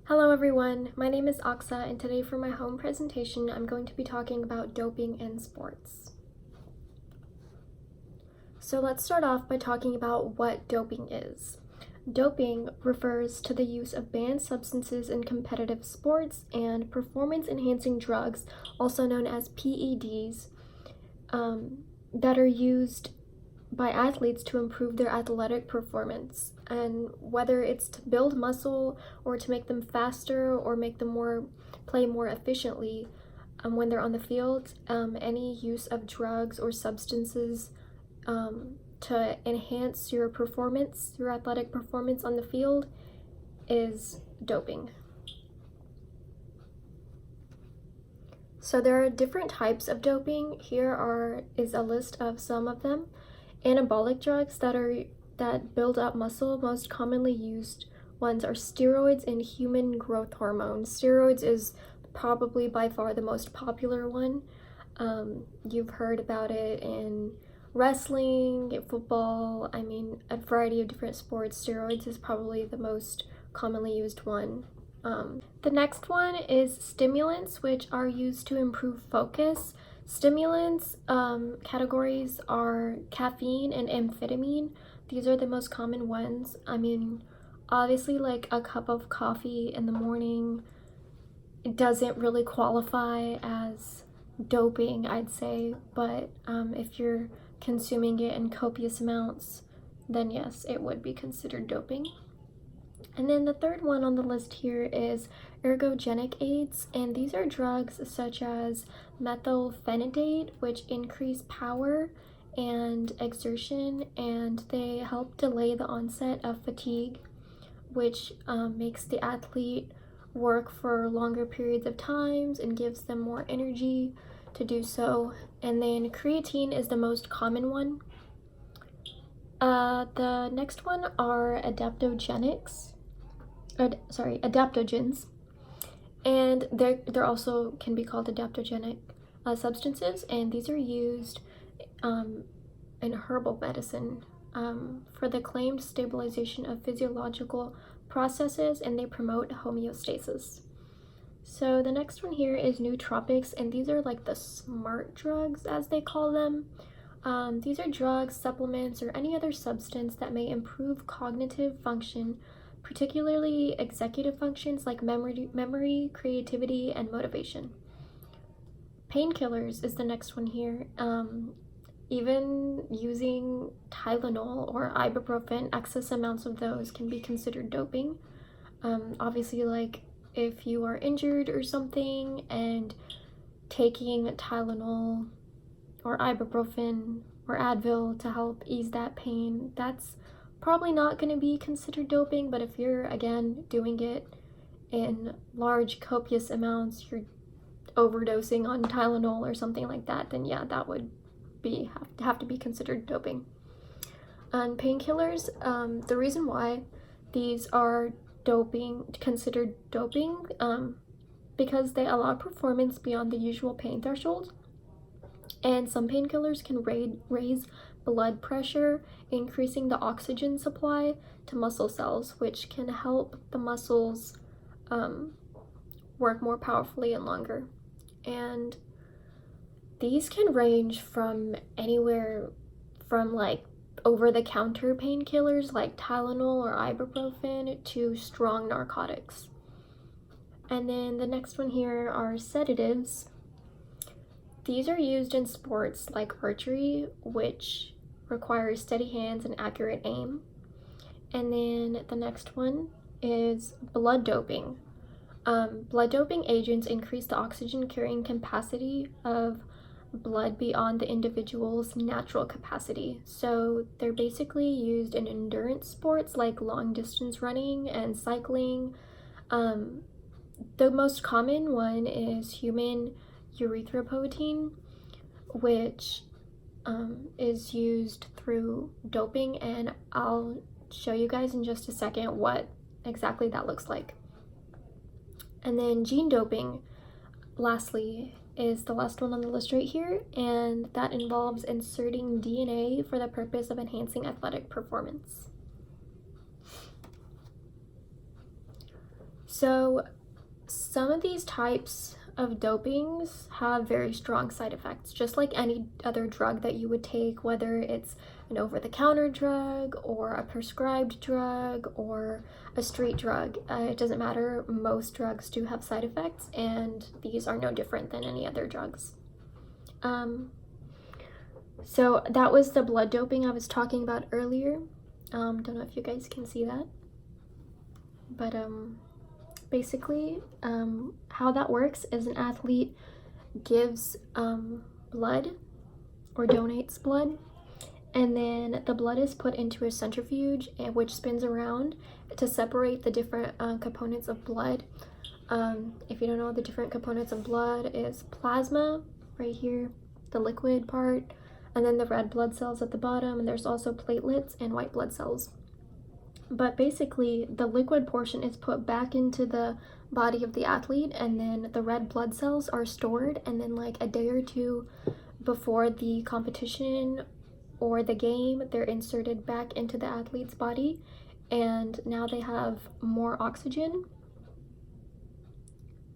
Hello everyone, my name is Aksa, and today for my home presentation I'm going to be talking about doping in sports. So let's start off by talking about what doping is. Doping refers to the use of banned substances in competitive sports and performance-enhancing drugs, also known as PEDs, that are used by athletes to improve their athletic performance, and whether it's to build muscle or to make them faster or make them play more efficiently when they're on the field. Any use of drugs or substances to enhance your performance, your athletic performance on the field, is doping. So there are different types of doping. Here is a list of some of them. Anabolic drugs that build up muscle. Most commonly used ones are steroids and human growth hormone. Steroids is probably by far the most popular one. You've heard about it in wrestling, football, a variety of different sports. Steroids is probably the most commonly used one. The next one is stimulants, which are used to improve focus. Stimulants categories are caffeine and amphetamine. These are the most common ones. Obviously, like a cup of coffee in the morning, it doesn't really qualify as doping, I'd say, but if you're consuming it in copious amounts, then yes, it would be considered doping. And then the third one on the list here is ergogenic aids, and these are drugs such as methylphenidate, which increase power and exertion, and they help delay the onset of fatigue, which makes the athlete work for longer periods of times and gives them more energy to do so. And then creatine is the most common one. The next one are adaptogens, and they're also can be called adaptogenic substances, and these are used in herbal medicine for the claimed stabilization of physiological processes, and they promote homeostasis. So the next one here is nootropics, and these are like the smart drugs, as they call them. These are drugs, supplements, or any other substance that may improve cognitive function, particularly executive functions like memory, creativity, and motivation. Painkillers is the next one here. Even using Tylenol or ibuprofen, excess amounts of those can be considered doping. Obviously, like if you are injured or something and taking Tylenol or ibuprofen or Advil to help ease that pain, that's probably not going to be considered doping. But if you're, again, doing it in large copious amounts, you're overdosing on Tylenol or something like that, then yeah, that would have to be considered doping. And painkillers, the reason why these are considered doping, because they allow performance beyond the usual pain threshold, and some painkillers can raise blood pressure, increasing the oxygen supply to muscle cells, which can help the muscles work more powerfully and longer. And these can range from anywhere from like over-the-counter painkillers like Tylenol or ibuprofen to strong narcotics. And then the next one here are sedatives. These are used in sports like archery, which requires steady hands and accurate aim. And then the next one is blood doping. Blood doping agents increase the oxygen carrying capacity of blood beyond the individual's natural capacity. So they're basically used in endurance sports like long distance running and cycling. The most common one is human erythropoietin, which is used through doping, and I'll show you guys in just a second what exactly that looks like. And then gene doping, lastly, is the last one on the list right here, and that involves inserting DNA for the purpose of enhancing athletic performance. So some of these types of dopings have very strong side effects, just like any other drug that you would take, whether it's an over-the-counter drug or a prescribed drug or a street drug. It doesn't matter. Most drugs do have side effects, and these are no different than any other drugs. So that was the blood doping I was talking about earlier. Don't know if you guys can see that, but basically, how that works is an athlete gives blood or donates blood, and then the blood is put into a centrifuge which spins around to separate the different components of blood. If you don't know, the different components of blood is plasma right here, the liquid part, and then the red blood cells at the bottom, and there's also platelets and white blood cells. But basically, the liquid portion is put back into the body of the athlete, and then the red blood cells are stored, and then like a day or two before the competition or the game, they're inserted back into the athlete's body, and now they have more oxygen.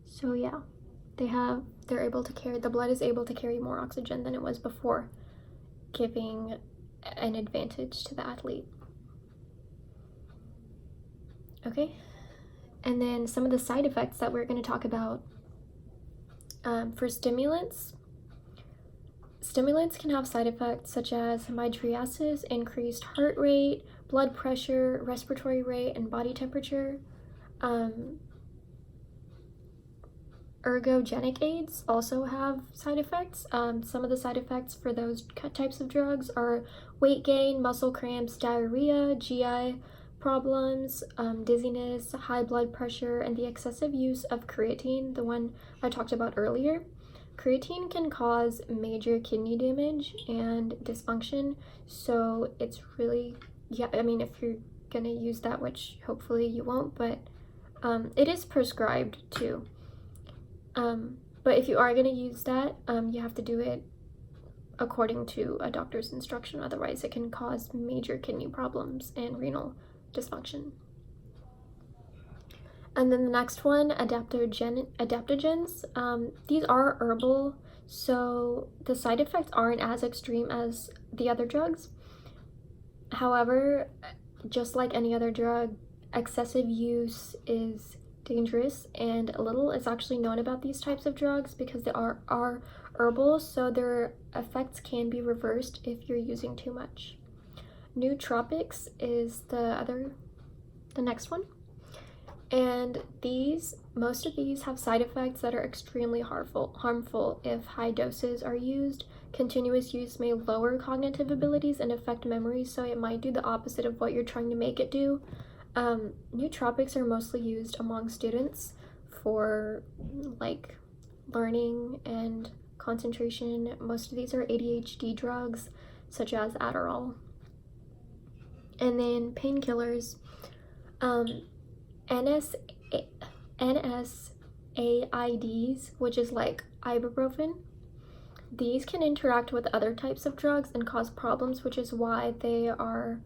So yeah, they're able to carry, the blood is able to carry more oxygen than it was before, giving an advantage to the athlete. Okay, and then some of the side effects that we're going to talk about. For stimulants can have side effects such as mydriasis, increased heart rate, blood pressure, respiratory rate, and body temperature. Ergogenic aids also have side effects. Some of the side effects for those types of drugs are weight gain, muscle cramps, diarrhea, GI problems, dizziness, high blood pressure, and the excessive use of creatine, the one I talked about earlier. Creatine can cause major kidney damage and dysfunction, so it's really, yeah, I mean, if you're gonna use that, which hopefully you won't, but it is prescribed too. But if you are gonna use that, you have to do it according to a doctor's instruction, otherwise it can cause major kidney problems and renal dysfunction. And then the next one, adaptogens. These are herbal, so the side effects aren't as extreme as the other drugs. However, just like any other drug, excessive use is dangerous, and little is actually known about these types of drugs because they are herbal, so their effects can be reversed if you're using too much. Nootropics is the next one, and most of these have side effects that are extremely harmful if high doses are used. Continuous use may lower cognitive abilities and affect memory, so it might do the opposite of what you're trying to make it do. Nootropics are mostly used among students for like learning and concentration. Most of these are ADHD drugs such as Adderall. And then painkillers, NSAIDs, which is like ibuprofen. These can interact with other types of drugs and cause problems, which is why they are,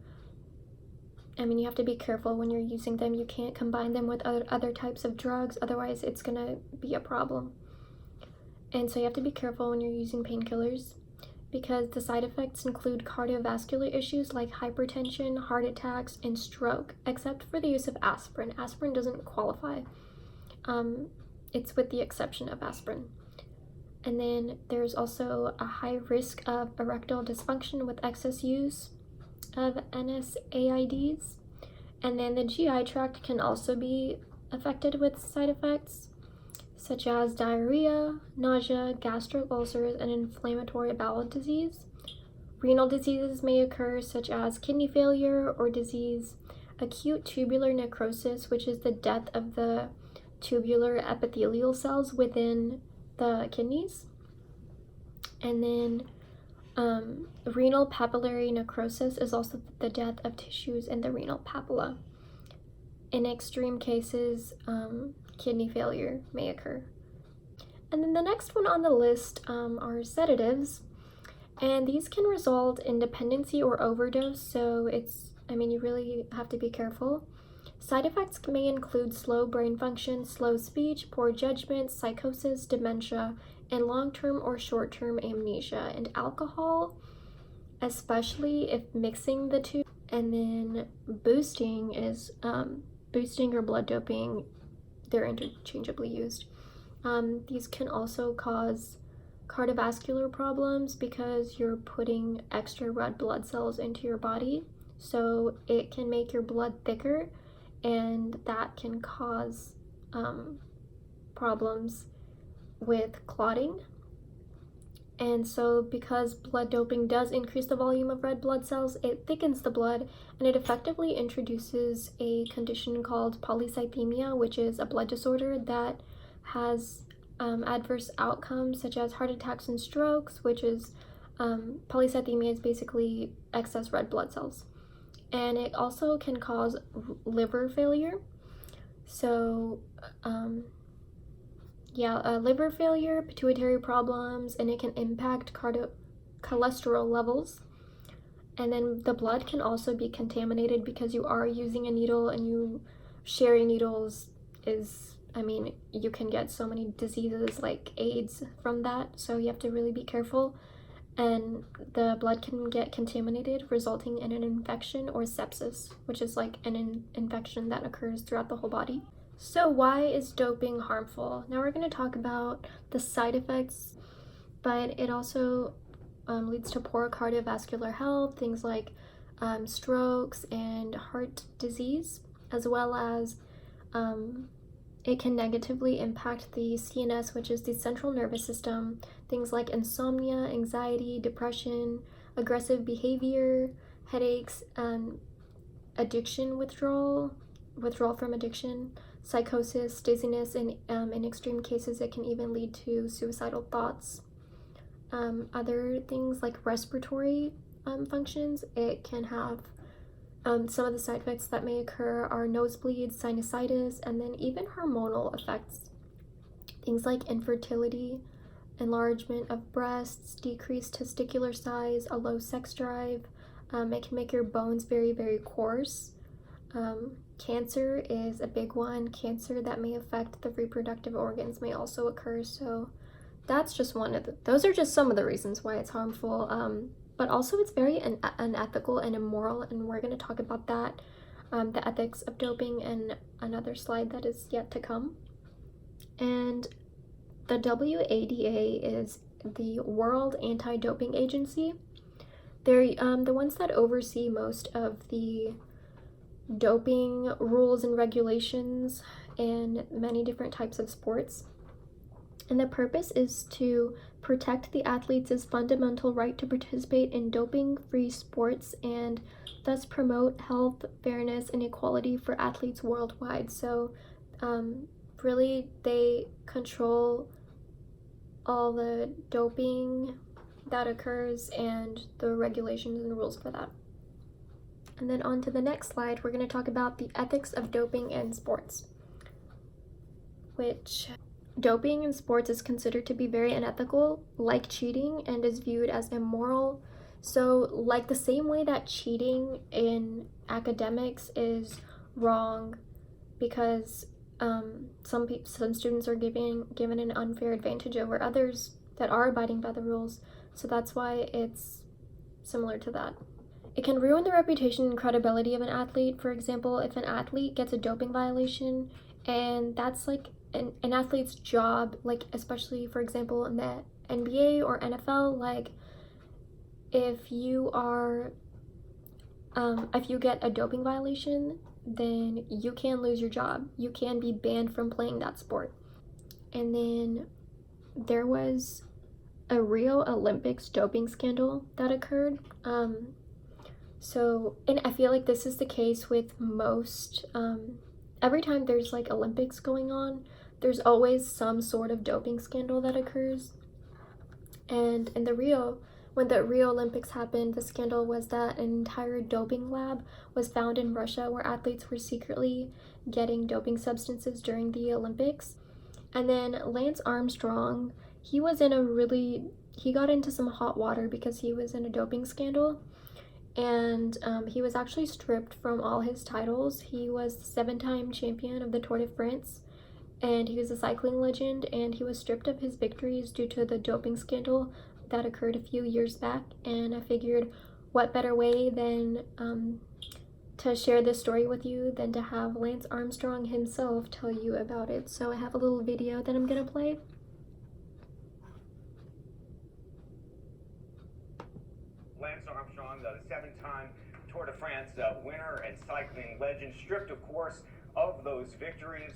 I mean, you have to be careful when you're using them. You can't combine them with other types of drugs, otherwise it's gonna be a problem. And so you have to be careful when you're using painkillers, because the side effects include cardiovascular issues like hypertension, heart attacks, and stroke, except for the use of aspirin. Aspirin doesn't qualify. It's with the exception of aspirin. And then there's also a high risk of erectile dysfunction with excess use of NSAIDs. And then the GI tract can also be affected with side effects such as diarrhea, nausea, gastric ulcers, and inflammatory bowel disease. Renal diseases may occur, such as kidney failure or disease, acute tubular necrosis, which is the death of the tubular epithelial cells within the kidneys. And then renal papillary necrosis is also the death of tissues in the renal papilla. In extreme cases, kidney failure may occur. And then the next one on the list are sedatives, and these can result in dependency or overdose, so you really have to be careful. Side effects may include slow brain function, slow speech, poor judgment, psychosis, dementia, and long-term or short-term amnesia. And alcohol, especially if mixing the two, and then boosting or blood doping, they're interchangeably used. These can also cause cardiovascular problems because you're putting extra red blood cells into your body, so it can make your blood thicker, and that can cause problems with clotting. And so because blood doping does increase the volume of red blood cells, it thickens the blood, and it effectively introduces a condition called polycythemia, which is a blood disorder that has adverse outcomes such as heart attacks and strokes, which is polycythemia is basically excess red blood cells. And it also can cause liver failure. So liver failure, pituitary problems, and it can impact cholesterol levels. And then the blood can also be contaminated because you are using a needle, and you sharing needles you can get so many diseases like AIDS from that, so you have to really be careful. And the blood can get contaminated, resulting in an infection or sepsis, which is like an infection that occurs throughout the whole body. So why is doping harmful? Now we're going to talk about the side effects, but it also leads to poor cardiovascular health, things like strokes and heart disease, as well as it can negatively impact the CNS, which is the central nervous system, things like insomnia, anxiety, depression, aggressive behavior, headaches, addiction withdrawal from addiction, psychosis, dizziness, and in extreme cases it can even lead to suicidal thoughts. Other things like respiratory functions, it can have some of the side effects that may occur are nosebleeds, sinusitis, and then even hormonal effects. Things like infertility, enlargement of breasts, decreased testicular size, a low sex drive. It can make your bones very, very coarse. Cancer is a big one. Cancer that may affect the reproductive organs may also occur. So that's just those are just some of the reasons why it's harmful. But also it's very unethical and immoral, and we're going to talk about that, the ethics of doping, in another slide that is yet to come. And the WADA is the World Anti-Doping Agency. They're the ones that oversee most of the doping rules and regulations in many different types of sports. And the purpose is to protect the athletes' fundamental right to participate in doping-free sports and thus promote health, fairness, and equality for athletes worldwide. So really they control all the doping that occurs and the regulations and rules for that. And then on to the next slide, we're going to talk about the ethics of doping in sports, which doping in sports is considered to be very unethical, like cheating, and is viewed as immoral. So like the same way that cheating in academics is wrong because some students are given an unfair advantage over others that are abiding by the rules. So that's why it's similar to that. It can ruin the reputation and credibility of an athlete. For example, if an athlete gets a doping violation, and that's like an athlete's job, like especially for example in the NBA or NFL, like if you get a doping violation, then you can lose your job. You can be banned from playing that sport. And then there was a Rio Olympics doping scandal that occurred. And I feel like this is the case with most, every time there's like Olympics going on, there's always some sort of doping scandal that occurs. And when the Rio Olympics happened, the scandal was that an entire doping lab was found in Russia where athletes were secretly getting doping substances during the Olympics. And then Lance Armstrong, he got into some hot water because he was in a doping scandal. and he was actually stripped from all his titles. He was the 7-time champion of the Tour de France, and he was a cycling legend, and he was stripped of his victories due to the doping scandal that occurred a few years back. And I figured, what better way than to share this story with you than to have Lance Armstrong himself tell you about it. So I have a little video that I'm gonna play. Lance Armstrong, the 7-time Tour de France winner and cycling legend, stripped, of course, of those victories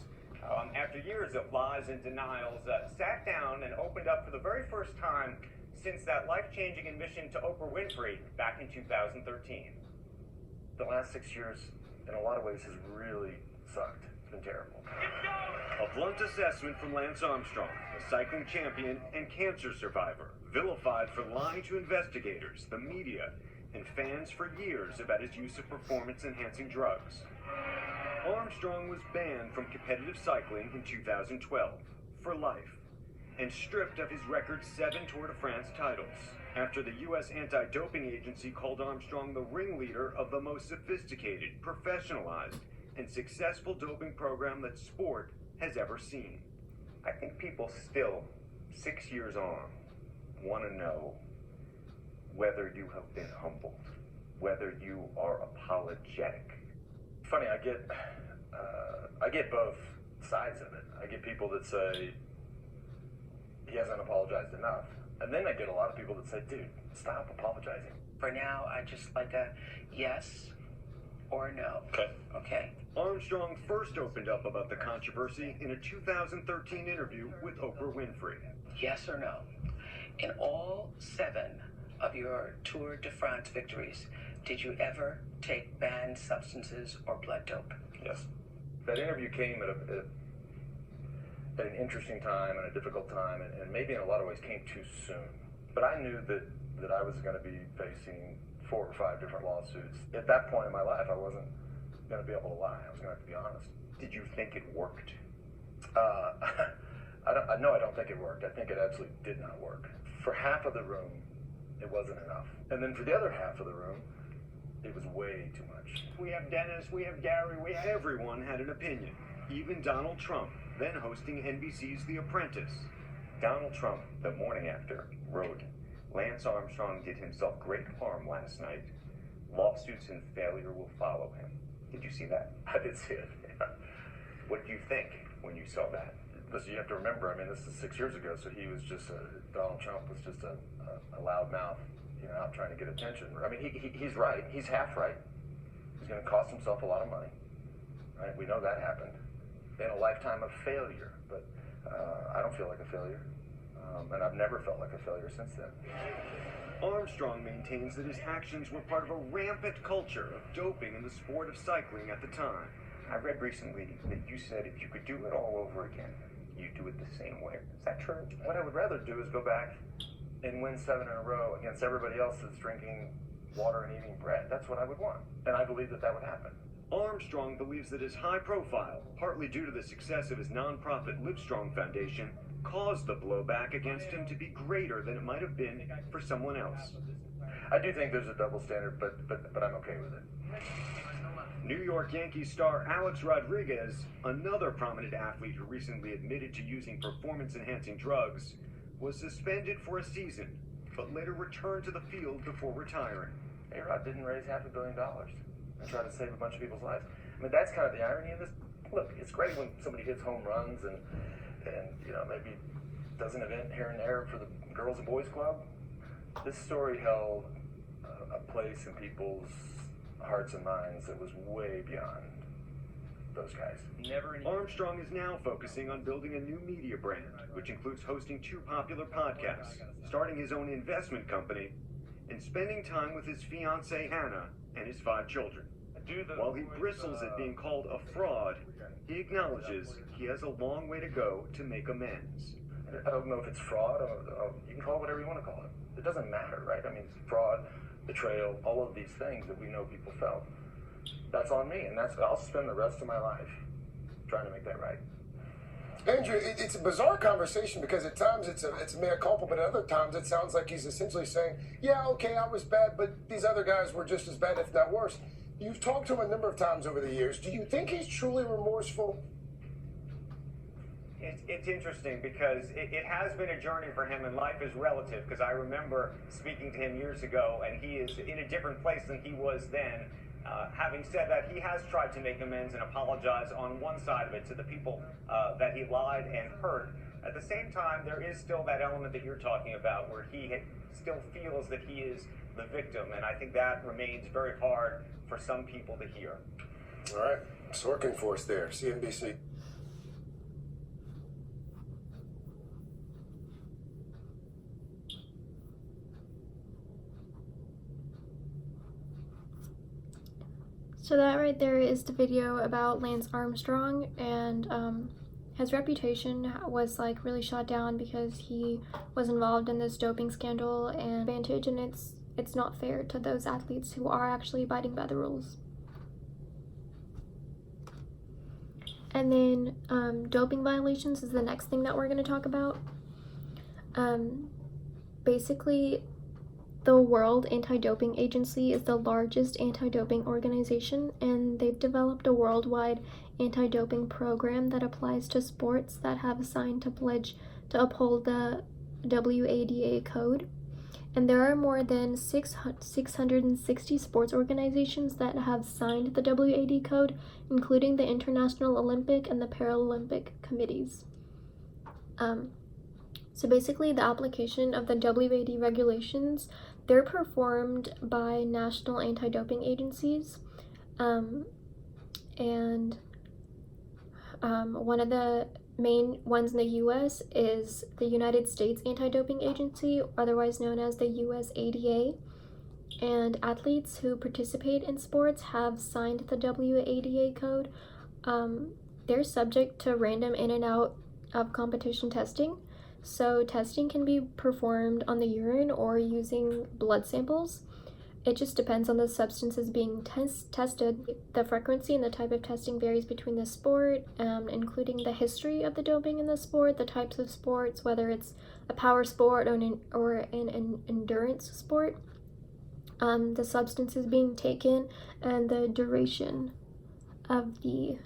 after years of lies and denials, sat down and opened up for the very first time since that life-changing admission to Oprah Winfrey back in 2013. The last 6 years, in a lot of ways, has really sucked. It's been terrible. A blunt assessment from Lance Armstrong, a cycling champion and cancer survivor, vilified for lying to investigators, the media, and fans for years about his use of performance-enhancing drugs. Armstrong was banned from competitive cycling in 2012 for life and stripped of his record 7 Tour de France titles after the U.S. anti-doping agency called Armstrong the ringleader of the most sophisticated, professionalized, and successful doping program that sport has ever seen. I think people still, 6 years on, want to know whether you have been humbled, whether you are apologetic. Funny, I get both sides of it. I get people that say he hasn't apologized enough, and then I get a lot of people that say, dude, stop apologizing. For now, I just like a yes or a no. Okay. Armstrong first opened up about the controversy in a 2013 interview with Oprah Winfrey. Yes or no? In all 7 of your Tour de France victories, did you ever take banned substances or blood dope? Yes. That interview came at an interesting time and a difficult time, and maybe in a lot of ways came too soon. But I knew that I was going to be facing 4 or 5 different lawsuits. At that point in my life, I wasn't going to be able to lie. I was going to have to be honest. Did you think it worked? I don't think it worked. I think it absolutely did not work. For half of the room, it wasn't enough. And then for the other half of the room, it was way too much. We have Dennis, we have Gary, everyone had an opinion. Even Donald Trump, then hosting NBC's The Apprentice. Donald Trump, the morning after, wrote, Lance Armstrong did himself great harm last night. Lawsuits and failure will follow him. Did you see that? I did see it. Yeah. What did you think when you saw that? Listen, you have to remember, I mean, this is 6 years ago, so he was just, Donald Trump was just a loudmouth, out trying to get attention. I mean, he's right. He's half right. He's going to cost himself a lot of money. Right? We know that happened. In a lifetime of failure, but I don't feel like a failure. And I've never felt like a failure since then. Armstrong maintains that his actions were part of a rampant culture of doping in the sport of cycling at the time. I read recently that you said if you could do it all over again, you'd do it the same way. Is that true? What I would rather do is go back and win 7 in a row against everybody else that's drinking water and eating bread. That's what I would want. And I believe that would happen. Armstrong believes that his high profile, partly due to the success of his nonprofit Livestrong Foundation, caused the blowback against him to be greater than it might have been for someone else. I do think there's a double standard, but I'm okay with it. New York Yankees star Alex Rodriguez, another prominent athlete who recently admitted to using performance-enhancing drugs, was suspended for a season, but later returned to the field before retiring. A-Rod didn't raise $500 million and try to save a bunch of people's lives. I mean, that's kind of the irony in this. Look, it's great when somebody hits home runs and maybe does an event here and there for the Girls and Boys Club. This story held a place in people's hearts and minds that was way beyond those guys. Armstrong is now focusing on building a new media brand, which includes hosting 2 popular podcasts, starting his own investment company, and spending time with his fiancée Hannah and his 5 children. While he bristles at being called a fraud, he acknowledges he has a long way to go to make amends. I don't know if it's fraud or you can call it whatever you want to call it. It doesn't matter, right? I mean, fraud, betrayal, all of these things that we know people felt. That's on me, and I'll spend the rest of my life trying to make that right. Andrew, it's a bizarre conversation because at times it's a mea culpa, but at other times it sounds like he's essentially saying, yeah, okay, I was bad, but these other guys were just as bad, if not worse. You've talked to him a number of times over the years. Do you think he's truly remorseful? It's interesting because it has been a journey for him, and life is relative, because I remember speaking to him years ago, and he is in a different place than he was then. Having said that, he has tried to make amends and apologize on one side of it to the people that he lied and hurt. At the same time, there is still that element that you're talking about where he still feels that he is the victim, and I think that remains very hard for some people to hear. All right, Sorkin for us there, CNBC. So that right there is the video about Lance Armstrong, and his reputation was like really shot down because he was involved in this doping scandal and advantage, and it's not fair to those athletes who are actually abiding by the rules. And then doping violations is the next thing that we're going to talk about. Basically, the World Anti-Doping Agency is the largest anti-doping organization, and they've developed a worldwide anti-doping program that applies to sports that have signed to pledge to uphold the WADA code. And there are more than 660 sports organizations that have signed the WADA code, including the International Olympic and the Paralympic committees. So basically, the application of the WADA regulations, they're performed by national anti-doping agencies, and one of the main ones in the U.S. is the United States Anti-Doping Agency, otherwise known as the USADA, and athletes who participate in sports have signed the WADA code. They're subject to random in and out of competition testing. So testing can be performed on the urine or using blood samples. It just depends on the substances being tested. The frequency and the type of testing varies between the sport, including the history of the doping in the sport, the types of sports, whether it's a power sport or an endurance sport, the substances being taken, and the duration of the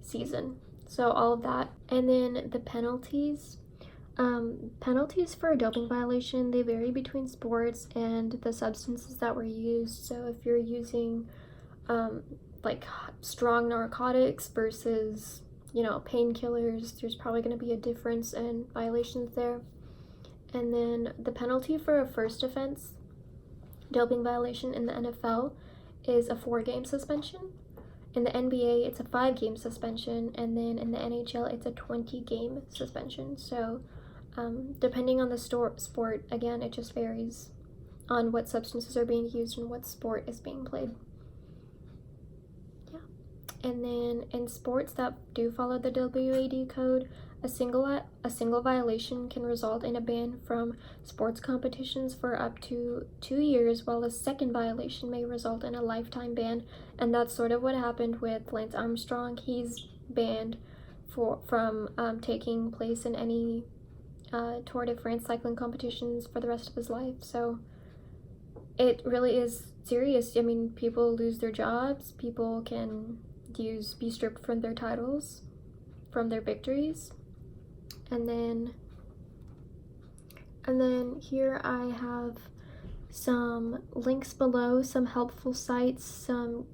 season. So all of that. And then the penalties. Penalties for a doping violation, they vary between sports and the substances that were used. So if you're using like strong narcotics versus, painkillers, there's probably going to be a difference in violations there. And then the penalty for a first offense doping violation in the NFL is a 4-game suspension. In the NBA, it's a 5-game suspension, and then in the NHL, it's a 20-game suspension. So depending on the sport, again, it just varies on what substances are being used and what sport is being played. Yeah. And then in sports that do follow the WADA code, a single violation can result in a ban from sports competitions for up to 2 years, while a second violation may result in a lifetime ban. And that's sort of what happened with Lance Armstrong. He's banned from taking place in any Tour de France cycling competitions for the rest of his life. So it really is serious. I mean, people lose their jobs, people can be stripped from their titles, from their victories. And then here I have some links below, some helpful sites, some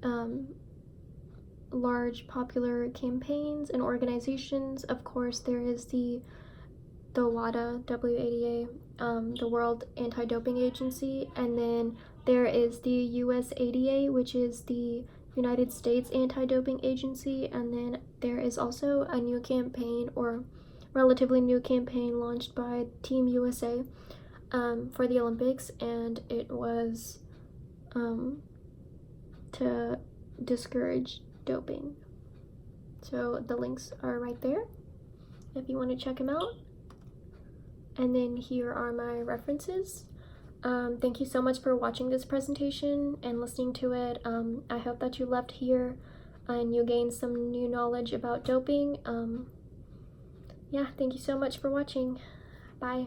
large popular campaigns and organizations. Of course, there is the WADA, W-A-D-A, the World Anti-Doping Agency, and then there is the USADA, which is the United States Anti-Doping Agency, and then there is also a new campaign, or relatively new campaign, launched by Team USA for the Olympics, and it was to discourage doping. So the links are right there if you want to check them out. And then here are my references. Thank you so much for watching this presentation and listening to it. I hope that you left here and you gained some new knowledge about doping. yeah, thank you so much for watching. Bye.